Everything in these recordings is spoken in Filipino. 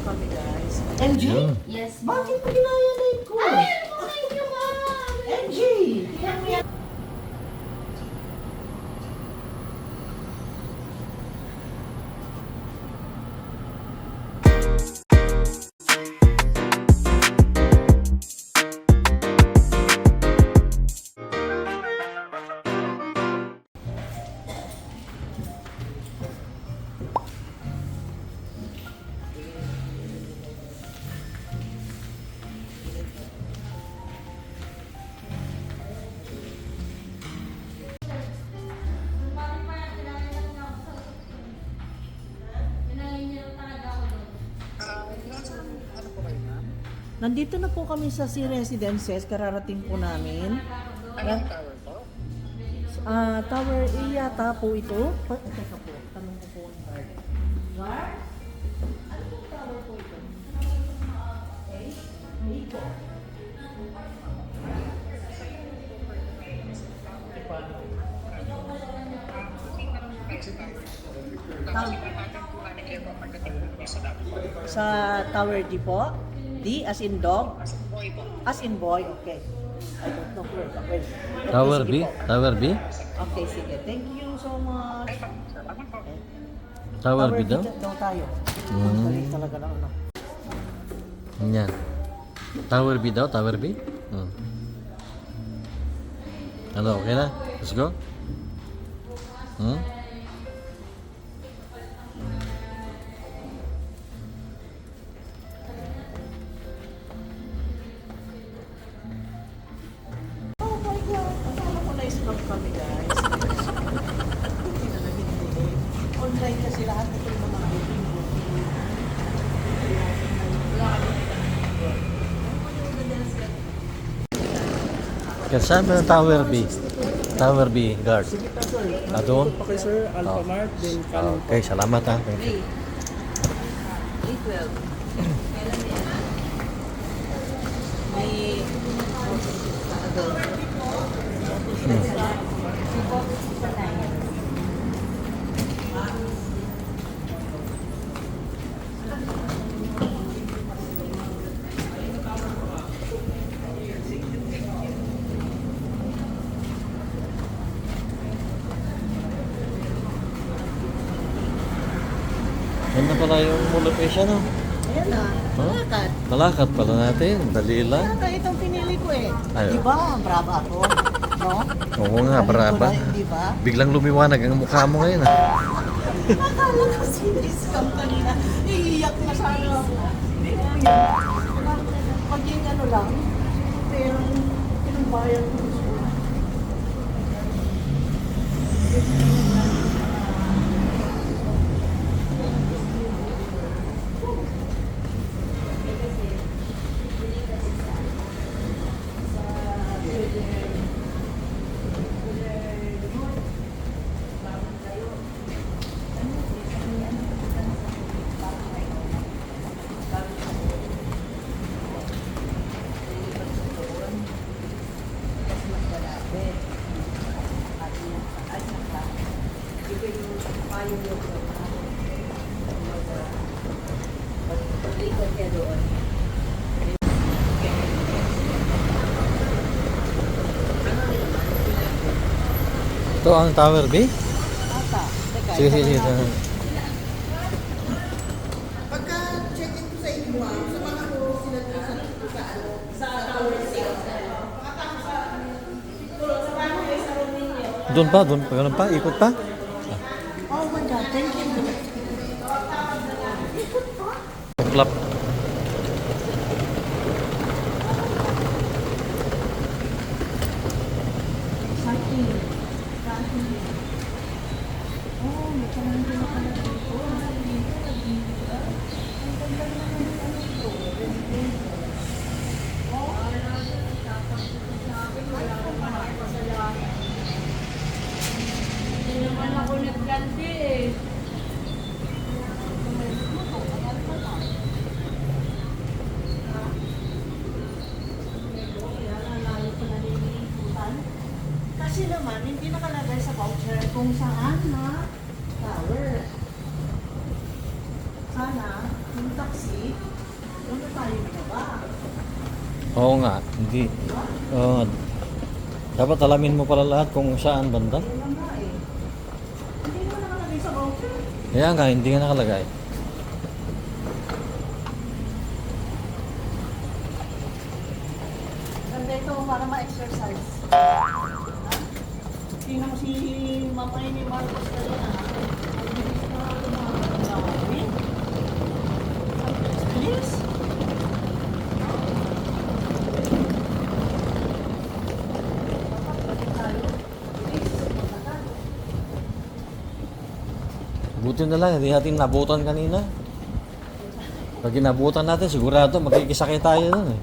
kami, guys. MJ? Ayun. Yes. Bakit mo ginaya na yun ko? Ay, thank you, ma'am. MJ! Tingnan mo yan. Nandito na po kami sa C Residences, kararating po namin. Anong tower po? Tower A yata po ito. Teka po, tanong ko po ang guard. Guard? Ano pong tower po ito? Okay. A po. Sa Tower D po? D as in dog? Boy po. As in boy? Okay. I don't know. Okay. Tower sige B? po. Tower B? Okay, sige. Thank you so much. Tower B daw? daw tayo. Hmm. Galing talaga ng ano. Yan. Tower B daw? Tower B? Hmm. Ano, okay na? Let's go? Hmm? Oh my God! Akala ko na-scam kami, guys. Hindi na nag-hindi. Online kasi lahat ito yung mga booking. Kasama ng Tower B. Tower B, guard. Sige pa, sir. Doon? Pa kay Sir Alphamart, then kanin po. Okay, salamat ha. Thank you. May... Yan na pala yung mall location, no? Ayan na. Malakad. Malakad pala natin. Dali lang. Kaya itong pinili ko eh. Ayun. Diba? Brava ako. No? Oo nga, braba. Diba? Biglang lumiwanag ang mukha mo ngayon, ha? Akala ko siniscam kanina. Iiyak na sana ako. Maging ano lang, pero pinambayan ko. Ito ang Tower B? Ata, teka. Sige, sige, sige. Pagka check-in ko sa inyo, sa mga ko sila sa Tower 6. Doon pa, doon pa, ganun pa, ikot pa. Oh my God, thank you. Clap. Parking. Oh, may kanang din ako na dito. Ang ganda naman ng dito. Hindi naman ako nagganti eh. Kasi naman, hindi nakalagay sa voucher kung saan na tower. Sana, yung taxi, ano tayo binaba? Oo nga, hindi. Oo nga. Dapat alamin mo pala lahat kung saan banda. Wala nga eh. Hindi naman nakalagay sa voucher. Kaya nga, hindi nga nakalagay. Ganda ito para ma-exercise. Tingnan mo si Mama ni Marcos kanina. Ang bilis na gumagawin. Ang bilis. Buti na lang, hindi natin nabutan kanina. Pag inabutan natin, sigurado magkikisakay tayo dun eh.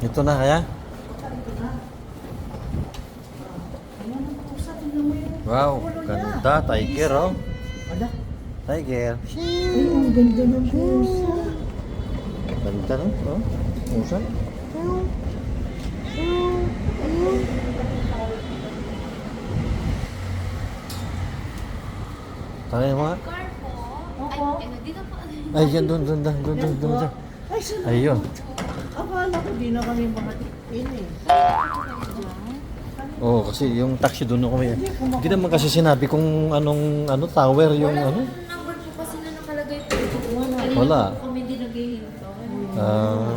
Ito na kaya? Ayan ang pusa, tingnan mo yun. Wow, ganda. Tiger oh. Wala. Tiger. Ay, ang ganda ng pusa. Ganda no? Oh, musa. Tangin mo nga. Car po. Opo. Ay, ano, dito po. Ay, yan, doon. Ay, saan? Ayun. Akala ko di na kami makatikin eh. Oo, kasi yung taxi doon ako may... Hindi naman kasi sinabi kung anong tower yung Wala ano. pong number po kasi na nakalagay po. Wala. Kanina po kami din naghihinto. Ah,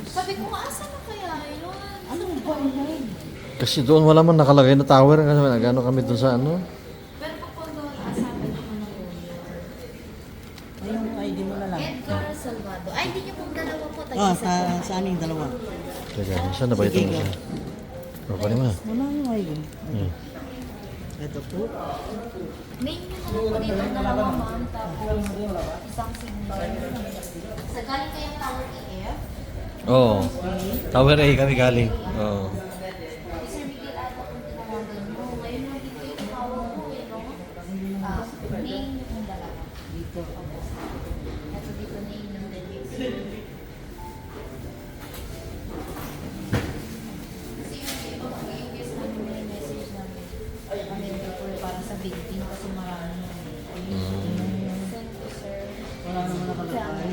Sabi ko, asa na kaya yun? Ano ba yun? kasi doon wala man nakalagay na tower kasi nagano kami doon sa ano. Pero po doon, asabi ko na po. Ay, yung ID mo na lang. Edgar Salvado. Ay, hindi niyo pong dalawa po. Ah, Tag-isa po. sa aming dalawa. Teka, saan na ba ito mo siya? O, paano mo na? Wala yung ID. Hmm. Ito po. Name niyo na lang po dito dalawa ma'am. Tapos isang signal. Sa galing kayang Tower EF. Oo. Tower A kami galing. Oo. Sir Miguel, ata kung tinawagan mo. Ngayon mo dito yung power mo, eh, no? Name niyo pong dalawa. Dito. Ito dito name ng dalawa. Kasi yung iba yung guest namin may message namin. Ano yung people para sa big team kasi marami na. Send to sir. Wala naman nakalagay.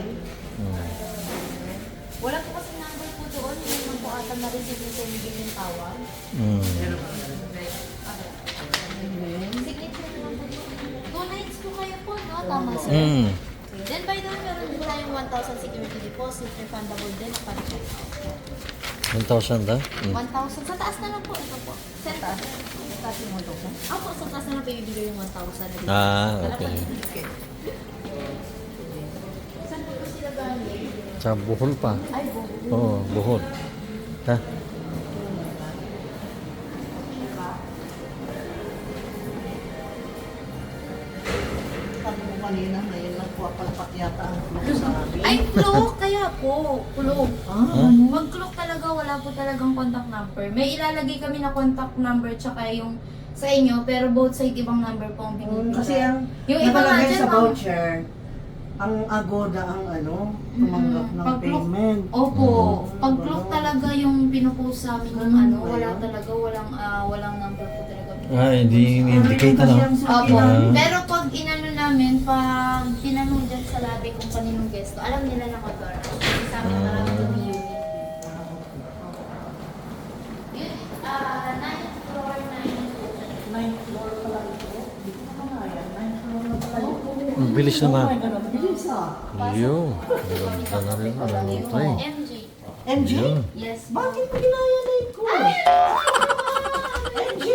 Wala po kasi number po doon. Yung naman po ata na-receive ni Sir Miguel yung tawag. Hmm. Signature naman po doon. 2 nights po kayo po, no? Tama sir. Hmm. Then by the way, meron din tayong 1,000 security deposit. Refundable din upon check. 1,000 da? Hmm. 1,000. Sa taas na lang po. Ito po. Sa taas. Sa taas yung 1,000? Opo, sa taas na lang po ibigay yung 1,000. Ah, okay. Saan po sila galing? Sa Bohol pa. Ay, buo. Oo, Bohol. Ha? Sabi mo kanina, ngayon nagpapalpak yata ang clue sa amin. Ay, cloak kaya po. Cloak. Huh? Mag-cloak talaga, wala po talagang contact number. May ilalagay kami na contact number tsaka yung sa inyo, pero both side ibang number po ang binibigay. Kasi ang yung iba nga nakalagay dyan, sa ma'am. voucher, ang Agoda ang tumanggap ng Pag-cloak- payment. Opo, Mm. pag-cloak talaga yung pinupost sa amin yung ano, wala talaga, walang number po talaga. Ah, hindi indicate Kasi ano. ang sabi Opo, namin, pero pag inano namin, pag tinanong dyan sa lobby kung kaninong guesto, alam nila na mag-door. Kasi sa amin marami kami unit. Yun, 9th floor, 9th floor pa lang ito. Dito na nga yan, 9th floor na pala ito. Ang bilis naman. Oh my God, ang bilis ah. Ayun. Ganda na rin. Ano ito eh. MJ. MG? Ayun. Yes. Bakit mo ginaya na ko? MG!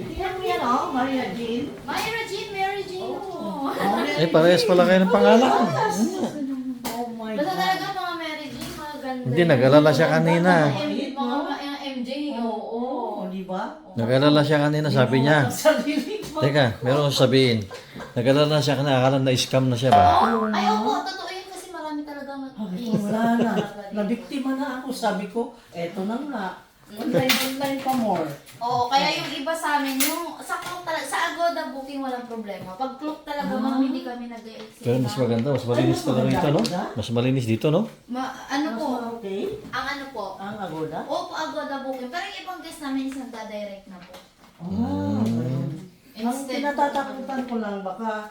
Tingnan mo yan oh, Maria Jean. Myra Jean, Mary Jean. Oh. Eh, parehas pala kayo ng pangalan. Oh my Basta God. talaga mga Mary Jean, mga ganda. Hindi, nag-alala siya kanina. Mga MJ, oo. Di ba? Nag-alala siya kanina, sabi niya. Sarili mo. Teka, meron akong sabihin. Nag-alala siya kanina, akala na scam na siya ba? Ay, opo, totoo yun kasi marami talaga Sabi ko, wala na. Nabiktima na ako. Sabi ko, eto na nga. Online pa more. Oo, kaya yung iba sa amin, yung sa Klook talaga, sa Agoda booking walang problema. Pag Klook talaga, ma'am, hindi kami nag-exit. Pero mas maganda, mas malinis talaga dito, no? Mas malinis dito, no? Ano po? Okay. Ang ano po? Ang Agoda? Opo, Agoda booking. Pero yung ibang guest namin is nagda-direct na po. Oh, ganun. Ang Instead, tinatatakutan ko lang, baka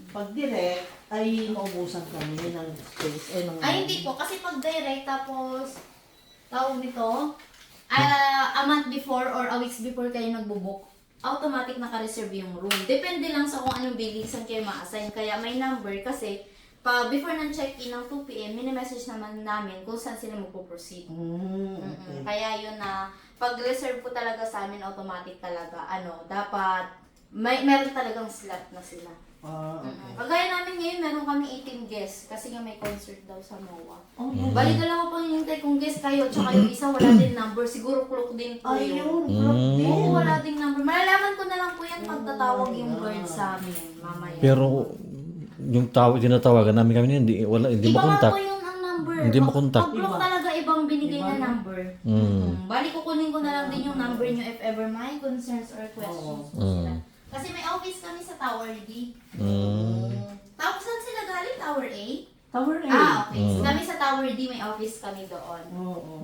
pag direct ay maubusan kami ng space. ay, hindi po. Kasi pag direct, tapos, tawag nito, a month before or a weeks before kayo nagbo-book, automatic naka-reserve yung room. Depende lang sa kung anong bilisan kayo ma-assign. Kaya may number kasi, before ng check-in ng 2 p.m., mini-message naman namin kung saan sila magpo-proceed. Okay. Kaya yun na, pag-reserve po talaga sa amin, automatic talaga, dapat, meron talagang slot na sila. Okay. Kagaya namin ngayon, meron kami 18 guests kasi nga may concert daw sa MOA. Oh, yan. Bali dalawa pang hinintay kong guest kayo, tsaka yung isa wala din number. Siguro Klook din po yun. Ayun, Oo, wala din number. Malalaman ko na lang po yan pag tatawag yung guard sa amin, mamaya. Pero yung tinatawagan namin kami hindi Iba nga makontak. po yung ang number. Hindi makontak. Pag Klook talaga ibang binigay na number. Bali kukunin ko na lang din yung number nyo if ever may concerns or questions po sila. Kasi may office kami sa Tower D. Tapos saan sila galing? Tower A? Tower A. Okay. So kami sa Tower D, may office kami doon. Oo.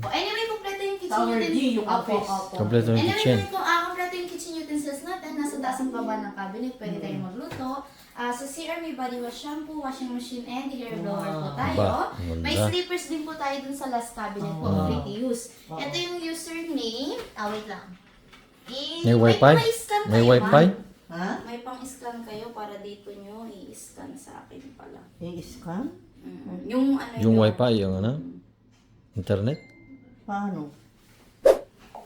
Anyway, kompleto yung kitchen Tower D, utensils. yung office. Opo. Kompleto yung Anyway, kitchen. kompleto yung kitchen utensils natin. Nasa taas ang baba ng cabinet. Pwede tayong magluto. Sa CR, may body wash shampoo, washing machine, and hair blower po tayo. Ba, ang May ganda. slippers din po tayo dun sa last cabinet po. Free to use. Ito yung username. Wait lang. May wifi? pa-scan May kayo, wifi? ma'am. Ha? May pang-scan kayo para dito nyo i-scan sa akin pala. I-scan? Yung ano Yung wifi, yung ano? Internet? Paano?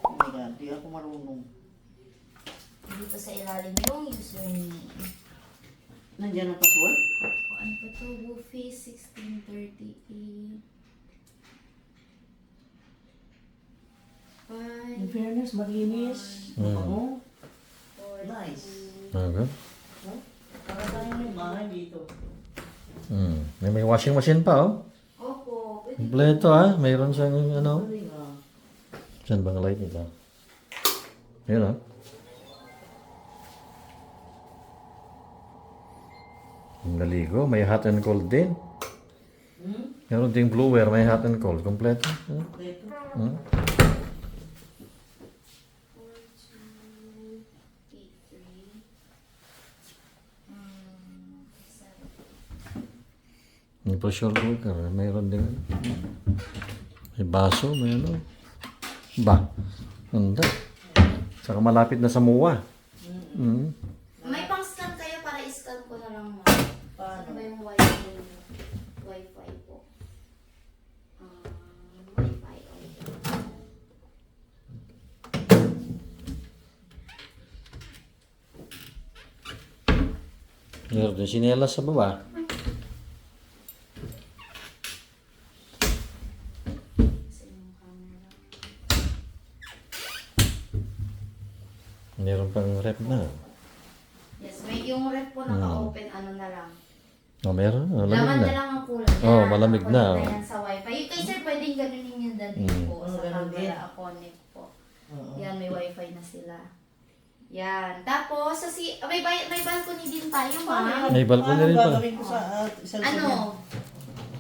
Oh my God, di ako marunong. Dito sa ilalim yung username. Nandiyan ang password? Ano pa to? Woofy 1638. In fairness, malinis. Oo. Nice. Okay. Para tayo yung bahay dito. May washing machine pa, oh. Opo. Pwede. Kompleto, mayroon siyang ano. Galing ah. Saan bang light nito? Ayun, oh. Ang naligo, may hot and cold din. Meron ding blower, may hot and cold. Kompleto. Dito. May pressure cooker, mayroon din. May baso, may ano. Ba, ganda. Saka malapit na sa MOA. May pang-scan kayo para i-scan ko na lang mo. Paano? Ano ba yung wifi? Wifi po. Wifi. Meron din sinelas sa baba. Sa yung camera. Meron pang rep na. Yes, may yung ref po naka-open, ano na lang. Oh, meron. Malamig Laman na. na lang ang kulang. Oh, malamig na, Connect oh. yan sa wifi. Yung kay sir, pwedeng ganunin yung dati po sa ganun din. camera, connect po. Oo. Yan, may wifi na sila. Yan. Tapos, may balcony din tayo, ma'am. May balcony rin pa. Gagawin ko sa isang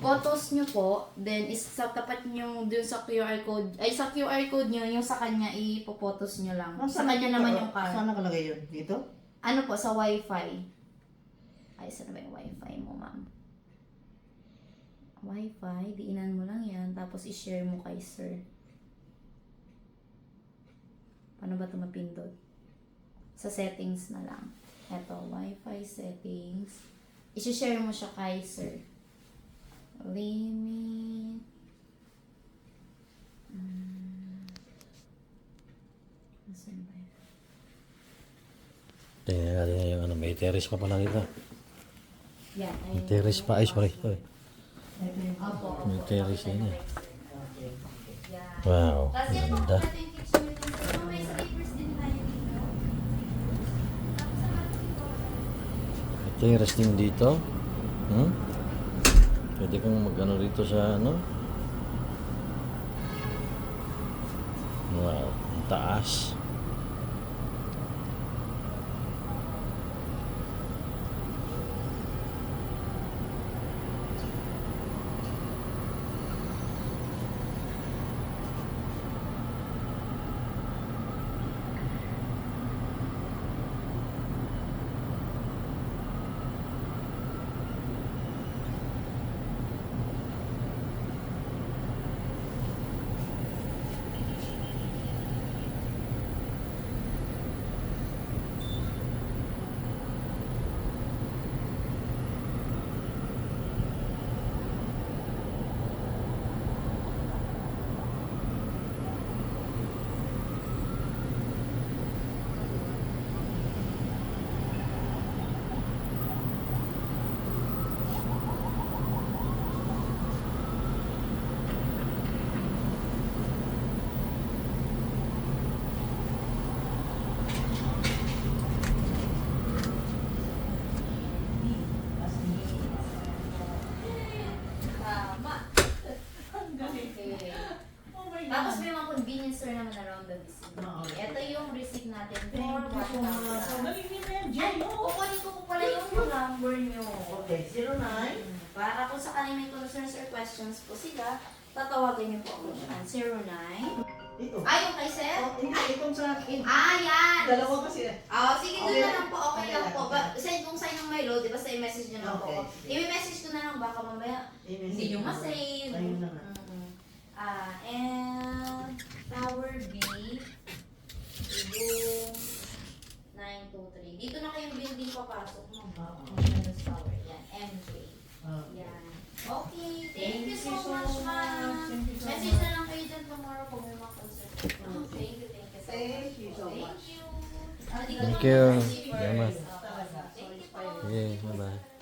Photos nyo po, then is sa tapat nyo dun sa QR code, sa QR code nyo, yung sa kanya, ipopotos nyo lang. Sa kanya naman yung card. Saan nakalagay yun? Dito? Ano po, sa wifi. Ay, saan na ba yung wifi mo, ma'am? Wifi, diinan mo lang yan, tapos i-share mo kay sir. Paano ba ito mapindot? Sa settings na lang. Eto, wifi settings. I-share mo siya kay sir. Limit. Nasaan ba yun? Tingnan natin yung ano, may terrace pa pala dito. Yan. May terrace pa. Ay, sorry. Opo. May terrace din eh. Yan. Wow, Tapos yan po, ganda. kompleto yung kitchen utensils. May slippers din tayo dito. Tapos sa May terrace din dito. Pwede kang mag-ano rito sa ano. Wow, ang taas. Tama. Okay. Tapos may mga convenience store naman around the vicinity. Ito yung receipt natin for 1,000. Ay, kukunin ko po pala yung number nyo. Okay, 09. Para kung sakali may concerns or questions po sila, tatawagan niyo po ako dyan. 09. Ito. Yung kay Seth? Hindi, itong sa akin. Yan! Dalawa kasi. Sige, doon na lang po. Okay lang po. Send kung sa'yo ng Milo, di ba sa i-message nyo lang po. Okay. I-message ko na lang baka mamaya hindi nyo masave. Ayun na nga. And Tower B, room 923. Dito na kayong building papasok mo. Minus Tower. Yan, MJ. Yan. Okay, thank you so much, ma'am. Message na lang kayo dyan tomorrow kung may mga concert. Thank you so much. Thank you so much. Thank you. Thank you. Salamat. Salamat. Thank you po. Sige, bye-bye.